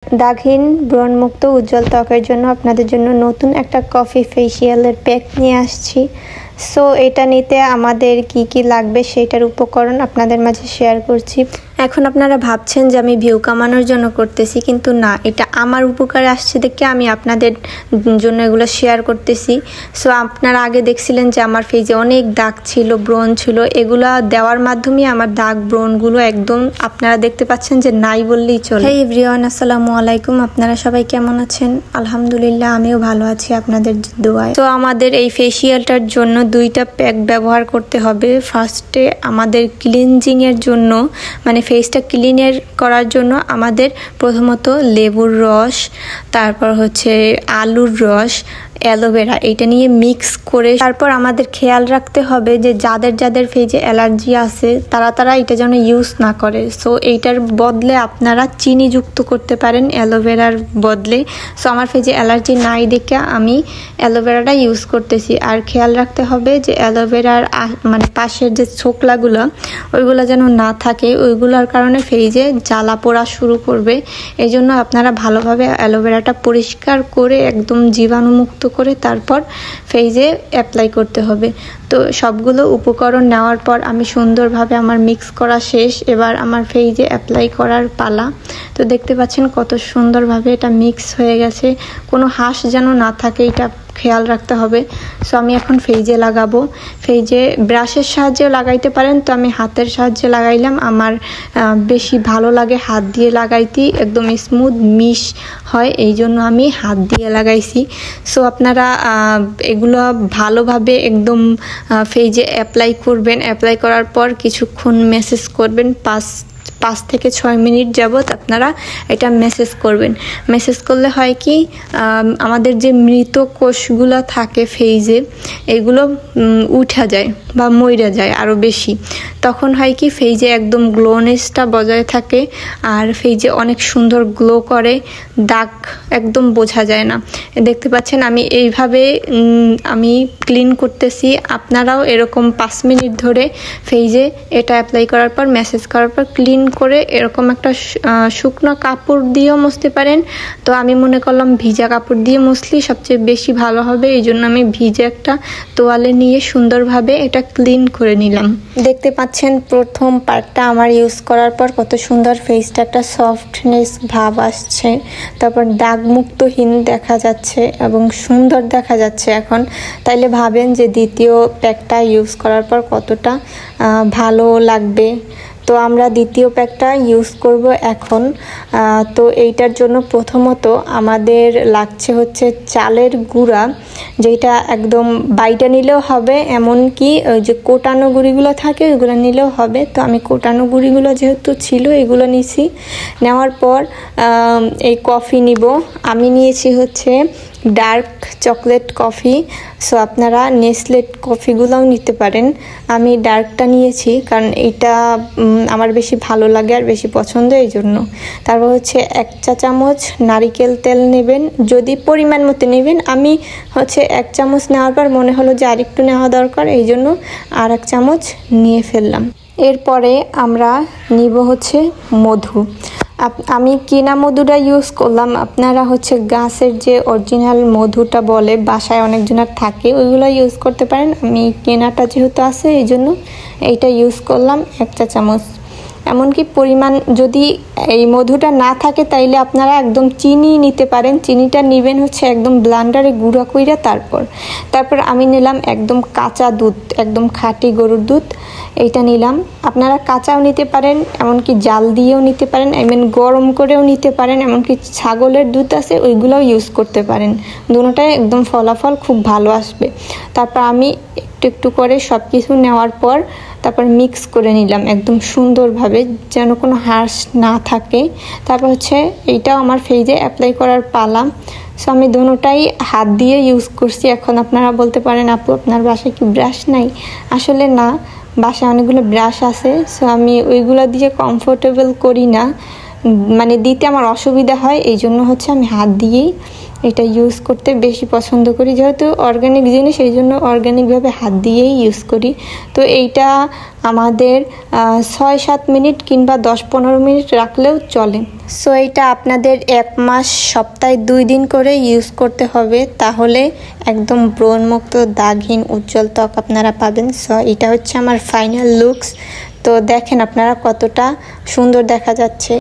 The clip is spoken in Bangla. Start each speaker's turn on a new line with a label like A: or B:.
A: দাগহীন ব্রণমুক্ত উজ্জ্বল ত্বকের জন্য আপনাদের জন্য নতুন একটা কফি ফেসিয়ালের প্যাক নিয়ে আসছি। সো এটা নিতে আমাদের কি কি লাগবে সেটার উপকরণ আপনাদের মাঝে শেয়ার করছি। এখন আপনারা ভাবছেন যে আমি ভিউ কামানোর জন্য করতেছি, কিন্তু না, এটা আমার উপকারে আসছে দেখে আমি আপনাদের জন্য এগুলো শেয়ার করতেছি। সো আপনারা আগে দেখছিলেন যে আমার ফেসে অনেক দাগ ছিল, ব্রণ ছিল, এগুলো দেওয়ার মাধ্যমে আমার দাগ ব্রণগুলো একদম আপনারা দেখতে পাচ্ছেন যে নাই বললেই চলে। হেই এভরিওয়ান, আসসালামু আলাইকুম। আপনারা সবাই কেমন আছেন? আলহামদুলিল্লাহ, আমিও ভালো আছি আপনাদের দোয়ায়। তো আমাদের এই ফেসিয়ালটার জন্য দুইটা প্যাক ব্যবহার করতে হবে। ফার্স্টে আমাদের ক্লিনজিং এর জন্য, মানে ফেসটা ক্লিনের করার জন্য আমাদের প্রথমত লেবুর রস, তারপর হচ্ছে আলুর রস, অ্যালোভেরা, এটা নিয়ে মিক্স করে তারপর আমাদের খেয়াল রাখতে হবে যে যাদের যাদের ফেসে অ্যালার্জি আছে তারা এটা যেন ইউজ না করে। সো এইটার বদলে আপনারা চিনি যুক্ত করতে পারেন অ্যালোভেরার বদলে। সো আমার ফেসে অ্যালার্জি নাই দেখে আমি অ্যালোভেরাটা ইউজ করতেছি। আর খেয়াল রাখতে হবে যে অ্যালোভেরার মানে পাশের যে ছোকলাগুলো ওইগুলো যেন না থাকে, ওইগুলোর কারণে ফেসে জ্বালা পোড়া শুরু করবে। এই জন্য আপনারা ভালোভাবে অ্যালোভেরাটা পরিষ্কার করে একদম জীবাণুমুক্ত করে তারপর ফেসে অ্যাপ্লাই করতে হবে। তো সবগুলো উপকরণ নেওয়ার পর আমি সুন্দরভাবে আমার মিক্স করা শেষ। এবার আমার ফেসে অ্যাপ্লাই করার পালা। তো দেখতে পাচ্ছেন কত সুন্দরভাবে এটা মিক্স হয়ে গেছে, কোনো হাঁস যেন না থাকে, এটা খেয়াল রাখতে হবে। সো আমি এখন ফেসে লাগাবো। ফেসে ব্রাশের সাহায্যে লাগাইতে পারেন, তো আমি হাতের সাহায্যে লাগাইলাম। আমার বেশি ভালো লাগে হাত দিয়ে লাগাইতে, একদম স্মুথ মিশ হয়, এই জন্য আমি হাত দিয়ে লাগাইছি। সো আপনারা এগুলো ভালোভাবে একদম ফেসে অ্যাপ্লাই করবেন। অ্যাপ্লাই করার পর কিছুক্ষণ ম্যাসেজ করবেন, 5 থেকে 6 মিনিট যাবত আপনারা এটা ম্যাসেজ করবেন। ম্যাসেজ করলে হয় কি, আমাদের যে মৃত কোষগুলো থাকে ফেসে এগুলো উঠা যায় বা মইরা যায় আরও বেশি। তখন হয় কি, ফেসে একদম গ্লোনেসটা বজায় থাকে আর ফেসে অনেক সুন্দর গ্লো করে, দাগ একদম বোঝা যায় না। দেখতে পাচ্ছেন আমি এইভাবে আমি ক্লিন করতেছি। আপনারাও এরকম 5 মিনিট ধরে ফেসে এটা অ্যাপ্লাই করার পর ম্যাসেজ করার পর ক্লিন করে এরকম একটা শুকনো কাপড় দিয়েও মুছতে পারেন। তো আমি মনে করলাম ভিজা কাপড় দিয়ে মুছলে সবচেয়ে বেশি ভালো হবে, এই জন্য আমি ভিজে একটা তোয়ালে নিয়ে সুন্দরভাবে এটা ক্লিন করে নিলাম। দেখতে পাচ্ছেন প্রথম পার্টটা আমার ইউজ করার পর কত সুন্দর ফেসটা একটা সফটনেস ভাব আসছে, তারপর দাগমুক্তহীন দেখা যাচ্ছে এবং সুন্দর দেখা যাচ্ছে এখন। তাইলে ভাবেন যে দ্বিতীয় প্যাকটা ইউজ করার পর কতটা ভালো লাগবে। তো আমরা দ্বিতীয় প্যাকটা ইউজ করব এখন। তো এইটার জন্য প্রথমত আমাদের লাগছে হচ্ছে চালের গুঁড়া, যেটা একদম বাইটা নিলেও হবে, এমনকি ওই যে কোটানো গুঁড়িগুলো থাকে ওইগুলো নিলেও হবে। তো আমি কোটানো গুঁড়িগুলো যেহেতু ছিল এগুলো নিছি। নেওয়ার পর এই কফি নিব। আমি নিয়েছি হচ্ছে ডার্ক চকলেট কফি। সো আপনারা নেসলে কফিগুলোও নিতে পারেন। আমি ডার্কটা নিয়েছি কারণ এইটা আমার বেশি ভালো লাগে আর বেশি পছন্দ, এই জন্য। তারপর হচ্ছে 1 চা চামচ নারিকেল তেল নেবেন, যদি পরিমাণ মতো নেবেন। আমি হচ্ছে 1 চামচ নেওয়ার পর মনে হলো যে আরেকটু নেওয়া দরকার, এই জন্য আর 1 চামচ নিয়ে ফেললাম। এরপরে আমরা নিব হচ্ছে মধু। আমি কিনা মধুটা ইউজ করলাম। আপনারা হচ্ছে গাছের যে অরিজিনাল মধুটা বলে বাসায় অনেকজনের থাকে ওইগুলো ইউজ করতে পারেন। আমি কেনাটা যেহেতু আছে এই জন্য এইটা ইউজ করলাম 1 চা চামচ। এমনকি পরিমাণ যদি এই মধুটা না থাকে তাইলে আপনারা একদম চিনি নিতে পারেন। চিনিটা নেবেন হচ্ছে একদম ব্লান্ডারে গুঁড়া কইরা। তারপর আমি নিলাম একদম কাঁচা দুধ, একদম খাঁটি গরুর দুধ, এইটা নিলাম। আপনারা কাঁচাও নিতে পারেন, এমনকি জাল দিয়েও নিতে পারেন, গরম করেও নিতে পারেন, এমনকি ছাগলের দুধ আছে ওইগুলোও ইউজ করতে পারেন। দুটোটাই একদম ফলাফল খুব ভালো আসবে। তারপর আমি একটু করে সব কিছু নেওয়ার পর তারপর মিক্স করে নিলাম একদম সুন্দরভাবে, যেন কোনো হাঁস না থাকে। তারপর হচ্ছে এইটাও আমার ফেসে অ্যাপ্লাই করার পালা। সো আমি দুটোটাই হাত দিয়ে ইউজ করছি। এখন আপনারা বলতে পারেন আপু আপনার বাসায় কি ব্রাশ নাই? আসলে না, বাসায় অনেকগুলো ব্রাশ আছে। সো আমি ওইগুলো দিয়ে কমফোর্টেবল করি না, মানে দিতে আমার অসুবিধা হয়, এই জন্য হচ্ছে আমি হাত দিয়েই এটা ইউজ করতে বেশি পছন্দ করি, যেহেতু অর্গানিক জিনিস এই জন্য অর্গানিকভাবে হাত দিয়েই ইউজ করি। তো এইটা আমাদের 6-7 মিনিট কিংবা 10-15 মিনিট রাখলেও চলে। সো এটা আপনাদের 1 মাস সপ্তাহে 2 দিন করে ইউজ করতে হবে, তাহলে একদম ব্রণমুক্ত দাগহীন উজ্জ্বল ত্বক আপনারা পাবেন। সো এটা হচ্ছে আমার ফাইনাল লুকস। তো দেখেন আপনারা কতটা সুন্দর দেখা যাচ্ছে।